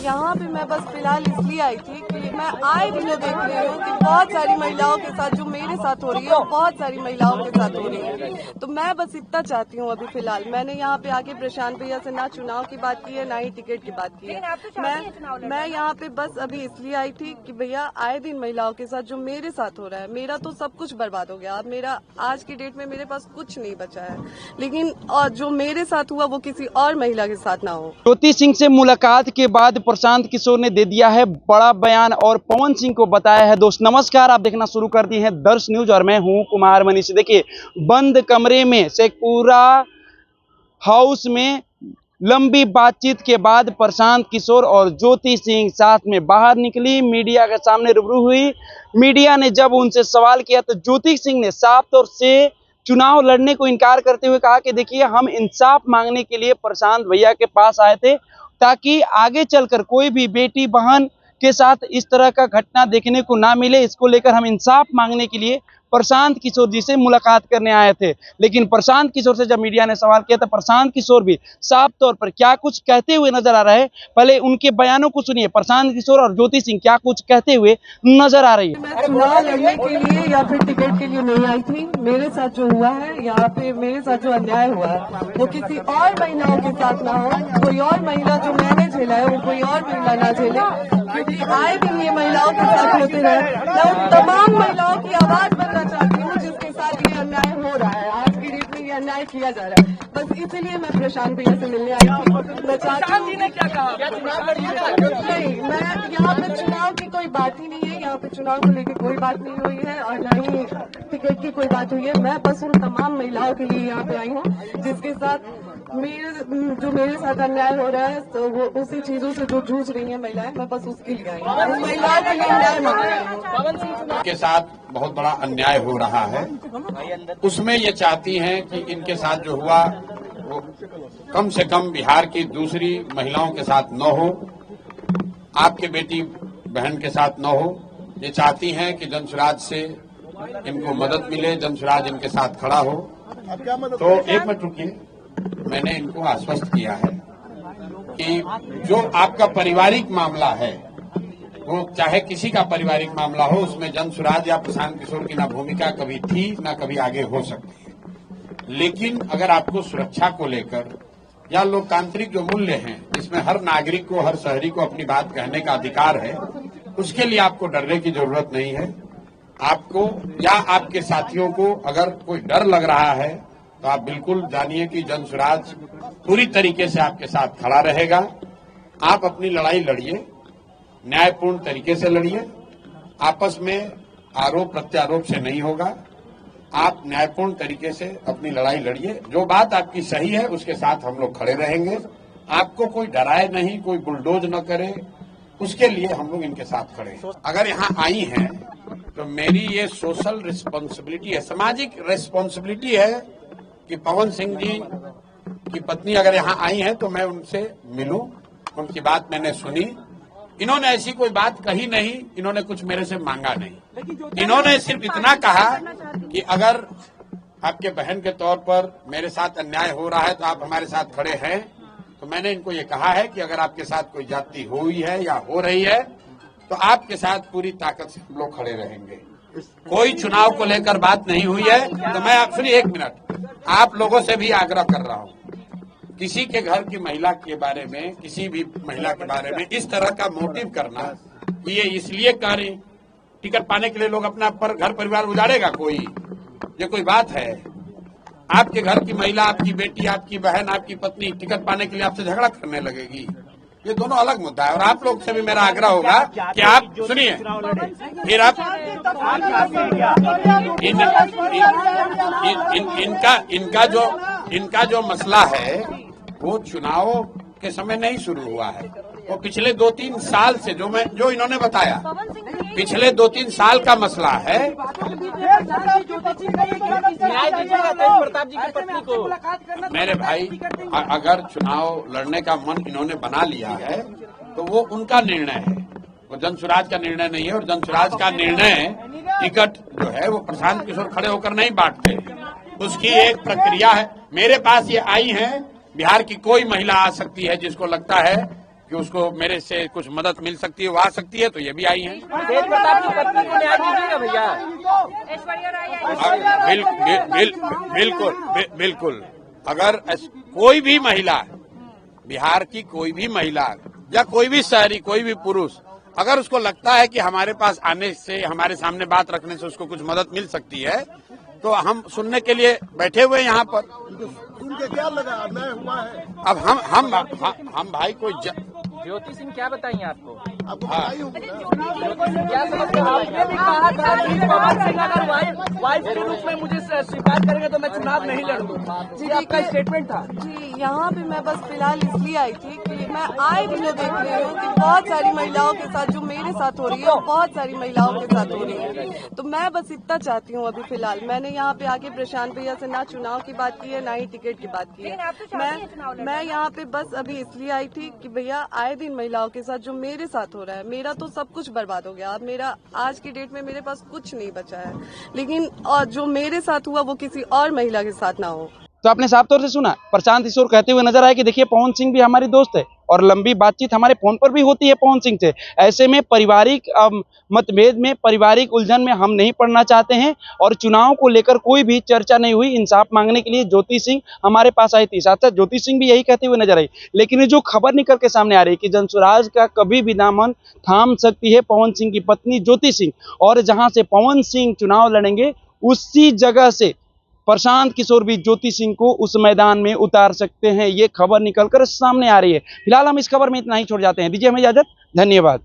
यहाँ पे मैं बस फिलहाल इसलिए आई थी कि मैं आए दिनों देख रही हूँ कि बहुत सारी महिलाओं के साथ जो मेरे साथ हो रही है और बहुत सारी महिलाओं के साथ हो रही है। तो मैं बस इतना चाहती हूँ अभी फिलहाल। मैंने यहाँ पे आके प्रशांत भैया से ना चुनाव की बात की है ना ही टिकट की बात की है। मैं यहाँ पे बस अभी इसलिए आई थी कि भैया आए दिन महिलाओं के साथ जो मेरे साथ हो रहा है, मेरा तो सब कुछ बर्बाद हो गया। अब मेरा आज की डेट में मेरे पास कुछ नहीं बचा है, लेकिन और जो मेरे साथ हुआ वो किसी और महिला के साथ ना हो। ज्योति सिंह से मुलाकात के बाद प्रशांत किशोर ने दे दिया है बड़ा बयान और पवन सिंह को बताया है। दोस्त नमस्कार, आप देखना शुरू कर दिए हैं दर्श न्यूज और मैं हूं कुमार मनीष। देखिए, बंद कमरे में शेखपुरा हाउस में लंबी बातचीत के बाद प्रशांत किशोर और ज्योति सिंह साथ में बाहर निकली, मीडिया के सामने रूबरू हुई। मीडिया ने जब उनसे सवाल किया तो ज्योति सिंह ने साफ तौर से चुनाव लड़ने को इनकार करते हुए कहा कि देखिए, हम इंसाफ मांगने के लिए प्रशांत भैया के पास आए थे ताकि आगे चलकर कोई भी बेटी बहन के साथ इस तरह का घटना देखने को ना मिले। इसको लेकर हम इंसाफ मांगने के लिए प्रशांत किशोर जी से मुलाकात करने आए थे। लेकिन प्रशांत किशोर से जब मीडिया ने सवाल किया तो प्रशांत किशोर भी साफ तौर पर क्या कुछ कहते हुए नजर आ रहे हैं। पहले उनके बयानों को सुनिए। प्रशांत किशोर और ज्योति सिंह क्या कुछ कहते हुए नजर आ रही है। मैं चुनाव लड़ने के लिए या फिर टिकट के लिए नहीं आई थी। मेरे साथ जो हुआ है यहाँ पे, मेरे साथ जो अन्याय हुआ है वो किसी और महिलाओं के साथ ना हो। कोई और महिला जो मैंने झेला है वो कोई और महिला ना झेले, क्योंकि आए दिन ये महिलाओं के साथ होते रहे। मैं उन तमाम महिलाओं की आवाज बनना चाहती हूँ जिसके साथ ये अन्याय हो रहा है। आज की डेट में ये अन्याय किया जा रहा है। बस इसीलिए मैं प्रशांत भैया से मिलने आई थी। मैं चाहती हूँ नहीं, मैं यहाँ पे चुनाव की कोई बात ही नहीं है। यहाँ पे चुनाव को लेकर कोई बात नहीं हुई है और न ही टिकट की कोई बात हुई है। मैं बस उन तमाम महिलाओं के लिए यहाँ पे आई हूँ जिसके साथ मेरे साथ अन्याय हो रहा है। तो वो उसी चीजों से जो जूझ रही है महिलाएं, मैं बस उसके लिए आई हूँ। महिलाओं के लिए न्याय मांग रही हूँ। के साथ बहुत बड़ा अन्याय हो रहा है, उसमें ये चाहती हैं कि इनके साथ जो हुआ वो कम से कम बिहार की दूसरी महिलाओं के साथ न हो, आपके बेटी बहन के साथ न हो। ये चाहती हैं कि जनसुराज से इनको मदद मिले, जनसुराज इनके साथ खड़ा हो। तो एक मिनट रुकिए, मैंने इनको आश्वस्त किया है कि जो आपका पारिवारिक मामला है वो चाहे किसी का पारिवारिक मामला हो, उसमें जनसुराज या प्रशांत किशोर की ना भूमिका कभी थी ना कभी आगे हो सकती है। लेकिन अगर आपको सुरक्षा को लेकर या लोकतांत्रिक जो मूल्य हैं जिसमें हर नागरिक को, हर शहरी को अपनी बात कहने का अधिकार है, उसके लिए आपको डरने की जरूरत नहीं है। आपको या आपके साथियों को अगर कोई डर लग रहा है तो आप बिल्कुल जानिए कि जनसुराज पूरी तरीके से आपके साथ खड़ा रहेगा। आप अपनी लड़ाई लड़िए, न्यायपूर्ण तरीके से लड़िए, आपस में आरोप प्रत्यारोप से नहीं होगा। आप न्यायपूर्ण तरीके से अपनी लड़ाई लड़िए, जो बात आपकी सही है उसके साथ हम लोग खड़े रहेंगे। आपको कोई डराए नहीं, कोई बुलडोज न करे, उसके लिए हम लोग इनके साथ खड़े हैं। अगर यहाँ आई हैं तो मेरी ये सोशल रिस्पॉन्सिबिलिटी है, सामाजिक रिस्पॉन्सिबिलिटी है कि पवन सिंह जी की पत्नी अगर यहाँ आई हैं तो मैं उनसे मिलूं। उनकी बात मैंने सुनी। इन्होंने ऐसी कोई बात कही नहीं, इन्होंने कुछ मेरे से मांगा नहीं। इन्होंने सिर्फ इतना कहा कि अगर आपके बहन के तौर पर मेरे साथ अन्याय हो रहा है तो आप हमारे साथ खड़े हैं। तो मैंने इनको ये कहा है कि अगर आपके साथ कोई जाति हुई है या हो रही है तो आपके साथ पूरी ताकत से हम लोग खड़े रहेंगे। कोई चुनाव को लेकर बात नहीं हुई है। तो मैं आप सुनिए, एक मिनट, आप लोगों से भी आग्रह कर रहा हूँ, किसी के घर की महिला के बारे में, किसी भी महिला के बारे में इस तरह का मोटिव करना कि ये इसलिए कर रही टिकट पाने के लिए लोग अपना घर परिवार उजाड़ेगा, कोई ये कोई बात है? आपके घर की महिला, आपकी बेटी, आपकी बहन, आपकी पत्नी टिकट पाने के लिए आपसे झगड़ा करने लगेगी? ये दोनों अलग मुद्दा है। और आप लोग से भी मेरा आग्रह होगा कि आप सुनिए, फिर आप इनका जो मसला है वो चुनाव के समय नहीं शुरू हुआ है। वो पिछले 2-3 साल से जो इन्होंने बताया, पिछले 2-3 साल का मसला है। मेरे भाई, अगर चुनाव लड़ने का मन इन्होंने बना लिया है तो वो उनका निर्णय है, वो जनसुराज का निर्णय नहीं है। और जनसुराज का निर्णय टिकट जो है वो प्रशांत किशोर खड़े होकर नहीं बांटते, उसकी एक प्रक्रिया है। मेरे पास ये आई हैं, बिहार की कोई महिला आ सकती है जिसको लगता है कि उसको मेरे से कुछ मदद मिल सकती है, वो आ सकती है, तो ये भी आई हैं। तेज प्रताप की पत्नी को न्याय दीजिएगा भैया। बिल्कुल। अगर कोई भी महिला, बिहार की कोई भी महिला या कोई भी शहरी, कोई भी पुरुष, अगर उसको लगता है कि हमारे पास आने से, हमारे सामने बात रखने से उसको कुछ मदद मिल सकती है, तो हम सुनने के लिए बैठे हुए यहाँ पर। सुन के क्या लगा अन्याय हुआ है? अब हम भाई कोई ज्योति सिंह क्या बताइए आपको? आपको बताई होगी ना? क्या समझते हो? आपने भी कहा था कि पवन सिंह अगर वाइस के रूप में मुझे स्वीकार करेंगे तो मैं चुनाव नहीं लड़ूंगा। जी आपका स्टेटमेंट था। जी, यहाँ पे मैं बस फिलहाल इसलिए आई थी कि मैं आए दिनों देख रही हूँ कि बहुत सारी महिलाओं के साथ जो मेरे साथ हो रही है, बहुत सारी महिलाओं के साथ हो रही है। तो मैं बस इतना चाहती हूँ अभी फिलहाल। मैंने यहाँ पे आके प्रशांत भैया से ना चुनाव की बात की है, ना ही टिकट की बात की है। मैं यहाँ पे बस अभी इसलिए आई थी कि भैया आए दिन महिलाओं के साथ जो मेरे साथ हो रहा है, मेरा तो सब कुछ बर्बाद हो गया। अब मेरा आज की डेट में मेरे पास कुछ नहीं बचा है, लेकिन और जो मेरे साथ हुआ वो किसी और महिला के साथ ना हो। तो आपने साफ तौर से सुना, प्रशांत किशोर कहते हुए नजर आए कि देखिए पवन सिंह भी हमारी दोस्त है और लंबी बातचीत हमारे फोन पर भी होती है पवन सिंह से। ऐसे में पारिवारिक मतभेद में, पारिवारिक उलझन में हम नहीं पड़ना चाहते हैं और चुनाव को लेकर कोई भी चर्चा नहीं हुई। इंसाफ मांगने के लिए ज्योति सिंह हमारे पास आई थी, साथ साथ ज्योति सिंह भी यही कहते हुए नजर आई। लेकिन ये जो खबर निकल के सामने आ रही है कि जनसुराज का कभी भी दामन थाम सकती है पवन सिंह की पत्नी ज्योति सिंह, और जहां से पवन सिंह चुनाव लड़ेंगे उसी जगह से प्रशांत किशोर भी ज्योति सिंह को उस मैदान में उतार सकते हैं, ये खबर निकलकर सामने आ रही है। फिलहाल हम इस खबर में इतना ही छोड़ जाते हैं। दीजिए हमें इजाजत, धन्यवाद।